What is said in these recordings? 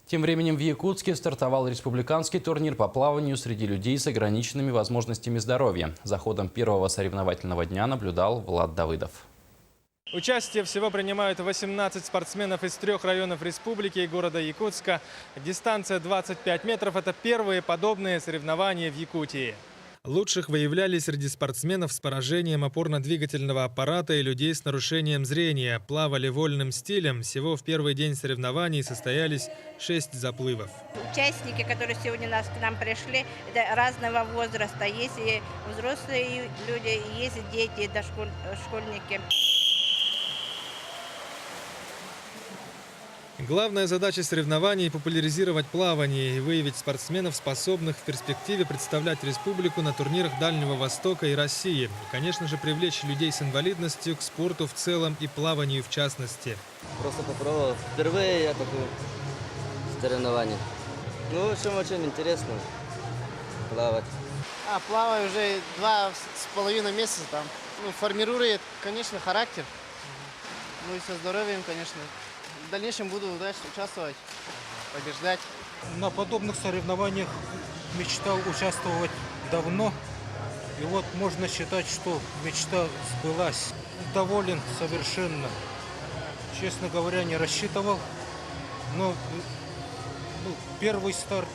Тем временем в Якутске стартовал республиканский турнир по плаванию среди людей с ограниченными возможностями здоровья. За ходом первого соревновательного дня наблюдал Влад Давыдов. Участие всего принимают 18 спортсменов из 3 районов республики и города Якутска. Дистанция 25 метров – это первые подобные соревнования в Якутии. Лучших выявляли среди спортсменов с поражением опорно-двигательного аппарата и людей с нарушением зрения. Плавали вольным стилем. Всего в первый день соревнований состоялись 6 заплывов. Участники, которые сегодня к нам пришли, это разного возраста. Есть и взрослые люди, есть и дети, школьники. Главная задача соревнований – популяризировать плавание и выявить спортсменов, способных в перспективе представлять республику на турнирах Дальнего Востока и России. И, конечно же, привлечь людей с инвалидностью к спорту в целом и плаванию в частности. Просто попробовал. Впервые я такое соревнование. Ну, в общем, очень интересно плавать. Плаваю уже 2,5 месяца там. Формирует, конечно, характер. Ну и со здоровьем, конечно. В дальнейшем буду дальше участвовать, побеждать. На подобных соревнованиях мечтал участвовать давно. И вот можно считать, что мечта сбылась. Доволен совершенно. Честно говоря, не рассчитывал. Но первый старт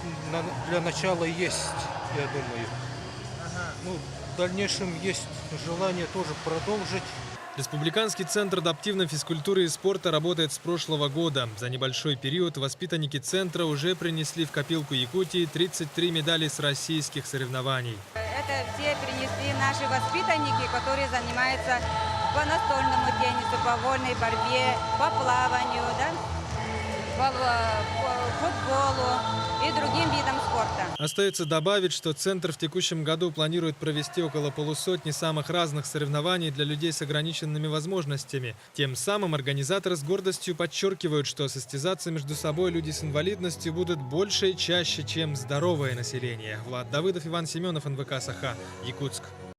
для начала есть, я думаю. В дальнейшем есть желание тоже продолжить. Республиканский центр адаптивной физкультуры и спорта работает с прошлого года. За небольшой период воспитанники центра уже принесли в копилку Якутии 33 медали с российских соревнований. Это все принесли наши воспитанники, которые занимаются по настольному теннису, по вольной борьбе, по плаванию, по футболу и другим видам спорта. Остается добавить, что Центр в текущем году планирует провести около полусотни самых разных соревнований для людей с ограниченными возможностями. Тем самым организаторы с гордостью подчеркивают, что состязаться между собой люди с инвалидностью будут больше и чаще, чем здоровое население. Влад Давыдов, Иван Семенов, НВК «Саха», Якутск.